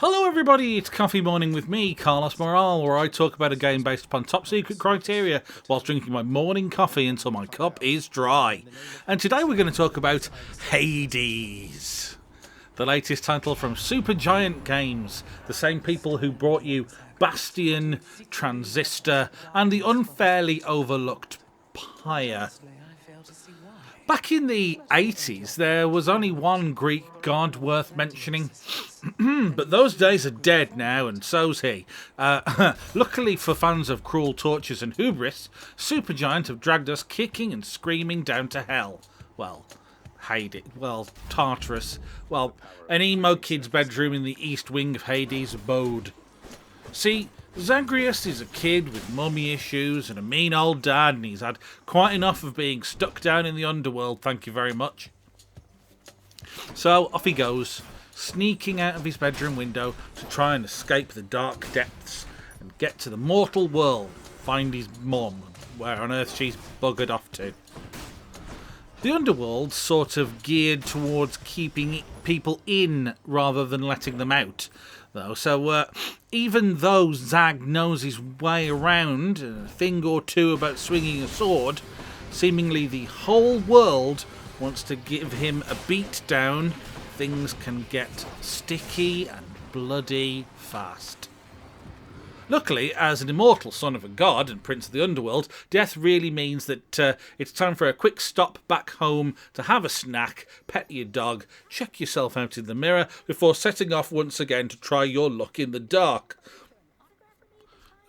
Hello everybody, it's Coffee Morning with me, Karlos, where I talk about a game based upon top secret criteria whilst drinking my morning coffee until my cup is dry. And today we're going to talk about Hades, the latest title from SuperGiant Games, the same people who brought you Bastion, Transistor, and the unfairly overlooked Pyre. Back in the 80s, there was only one Greek god worth mentioning, but those days are dead now, and so's he. Luckily for fans of cruel tortures and hubris, Supergiant have dragged us kicking and screaming down to hell. Well, Hades, Tartarus, an emo kid's bedroom in the east wing of Hades' abode. See, Zagreus is a kid with mummy issues and a mean old dad, and he's had quite enough of being stuck down in the underworld, thank you very much. So off he goes, sneaking out of his bedroom window to try and escape the dark depths and get to the mortal world, find his mum, where on earth she's buggered off to. The underworld's sort of geared towards keeping people in rather than letting them out, though. So even though Zag knows his way around, a thing or two about swinging a sword, seemingly the whole world wants to give him a beat down. Things can get sticky and bloody fast. Luckily, as an immortal son of a god and prince of the underworld, death really means that it's time for a quick stop back home to have a snack, pet your dog, check yourself out in the mirror before setting off once again to try your luck in the dark.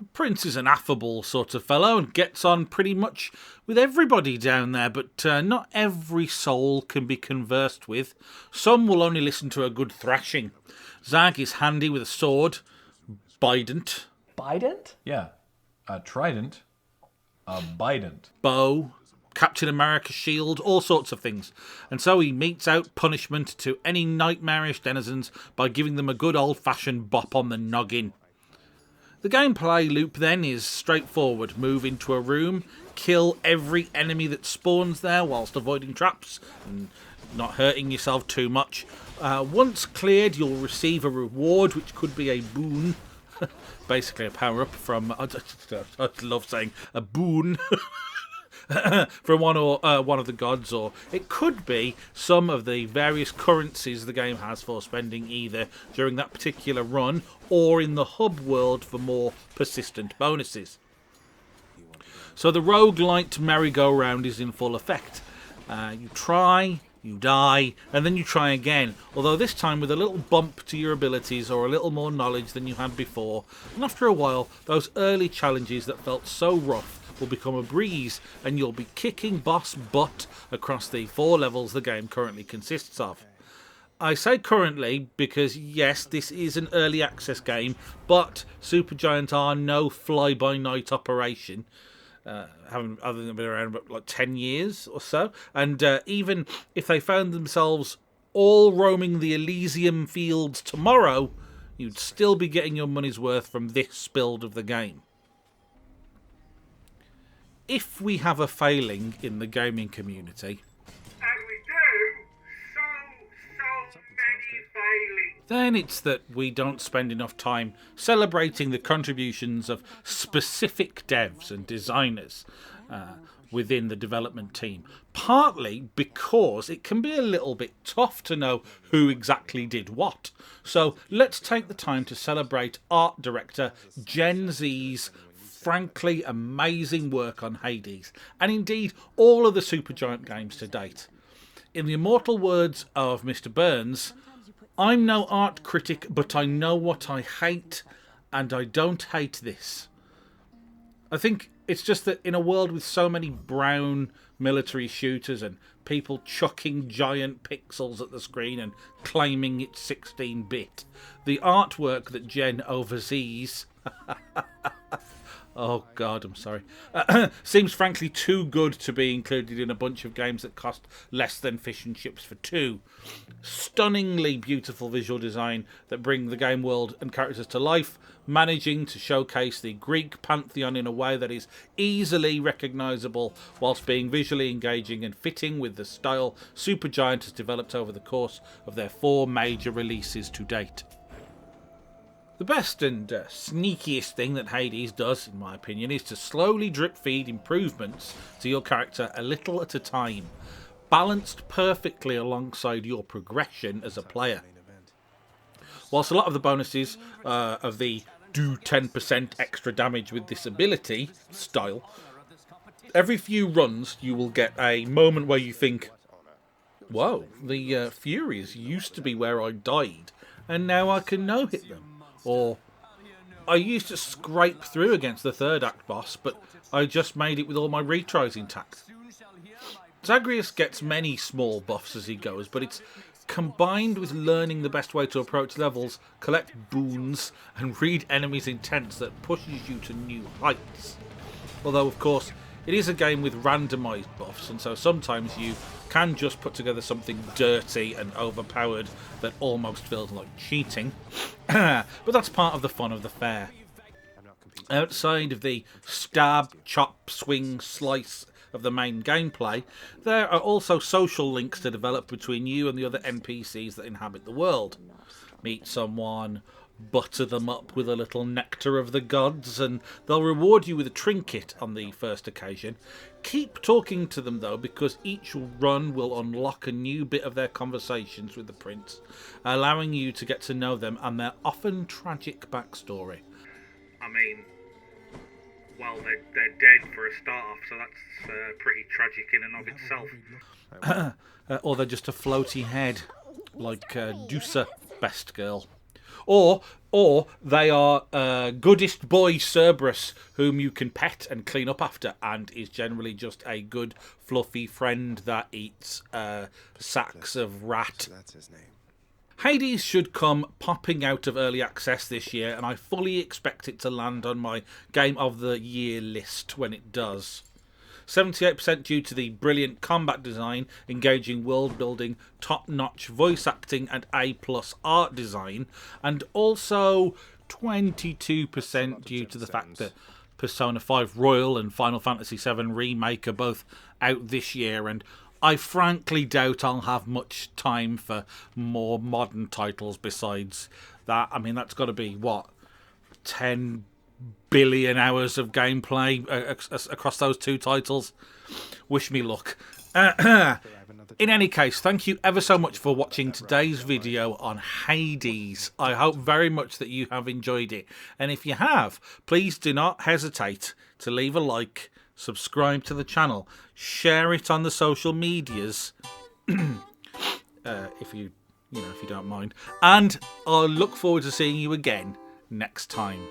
The prince is an affable sort of fellow and gets on pretty much with everybody down there, but not every soul can be conversed with. Some will only listen to a good thrashing. Zag is handy with a sword, Bident. Bident? Yeah. A trident. A bident. Bow, Captain America's shield, all sorts of things. And so he metes out punishment to any nightmarish denizens by giving them a good old-fashioned bop on the noggin. The gameplay loop then is straightforward. Move into a room, kill every enemy that spawns there whilst avoiding traps and not hurting yourself too much. Once cleared, you'll receive a reward, which could be a boon. Basically a power-up from, I love saying, a boon from one of the gods, or it could be some of the various currencies the game has for spending either during that particular run or in the hub world for more persistent bonuses. So the roguelite merry-go-round is in full effect. You try, you die, and then you try again, although this time with a little bump to your abilities or a little more knowledge than you had before. And after a while, those early challenges that felt so rough will become a breeze, and you'll be kicking boss butt across the 4 levels the game currently consists of. I say currently because, yes, this is an early access game, but Supergiant are no fly-by-night operation. Haven't other than been around about like 10 years or so, and even if they found themselves all roaming the Elysium fields tomorrow, you'd still be getting your money's worth from this build of the game. If we have a failing in the gaming community, and we do, so many failings, then it's that we don't spend enough time celebrating the contributions of specific devs and designers within the development team. Partly because it can be a little bit tough to know who exactly did what. So let's take the time to celebrate art director Gen Z's frankly amazing work on Hades, and indeed all of the Supergiant games to date. In the immortal words of Mr. Burns, "I'm no art critic, but I know what I hate, and I don't hate this." I think it's just that in a world with so many brown military shooters and people chucking giant pixels at the screen and claiming it's 16-bit, the artwork that Jen oversees oh god, I'm sorry, seems frankly too good to be included in a bunch of games that cost less than fish and chips for 2. Stunningly beautiful visual design that bring the game world and characters to life, managing to showcase the Greek pantheon in a way that is easily recognisable whilst being visually engaging and fitting with the style Supergiant has developed over the course of their 4 major releases to date. The best and sneakiest thing that Hades does, in my opinion, is to slowly drip feed improvements to your character a little at a time, balanced perfectly alongside your progression as a player. Whilst a lot of the bonuses of the do 10% extra damage with this ability style, every few runs you will get a moment where you think, whoa, the Furies used to be where I died, and now I can no-hit them. Or, I used to scrape through against the third act boss, but I just made it with all my retries intact. Zagreus gets many small buffs as he goes, but it's combined with learning the best way to approach levels, collect boons, and read enemies' intents that pushes you to new heights. Although, of course, it is a game with randomised buffs, and so sometimes you can just put together something dirty and overpowered that almost feels like cheating. But that's part of the fun of the fair. Outside of the stab, chop, swing, slice of the main gameplay, there are also social links to develop between you and the other NPCs that inhabit the world. Meet someone, butter them up with a little nectar of the gods, and they'll reward you with a trinket on the first occasion. Keep talking to them though, because each run will unlock a new bit of their conversations with the prince, allowing you to get to know them and their often tragic backstory. I mean, well, they're dead for a start off, so that's pretty tragic in and of itself. Or they're just a floaty head, like Dusa, best girl. Or they are goodest boy Cerberus, whom you can pet and clean up after, and is generally just a good fluffy friend that eats sacks of rat. That's his name. Hades should come popping out of early access this year, and I fully expect it to land on my Game of the Year list when it does. 78% due to the brilliant combat design, engaging world building, top-notch voice acting and A+ art design, and also 22% due to the fact that Persona 5 Royal and Final Fantasy 7 Remake are both out this year, and I frankly doubt I'll have much time for more modern titles besides that. I mean, that's got to be, what, 10 billion hours of gameplay across those two titles. Wish me luck. In any case, thank you ever so much for watching today's video on Hades. I hope very much that you have enjoyed it. And if you have, please do not hesitate to leave a like, subscribe to the channel, share it on the social medias, if you don't mind. And I'll look forward to seeing you again next time.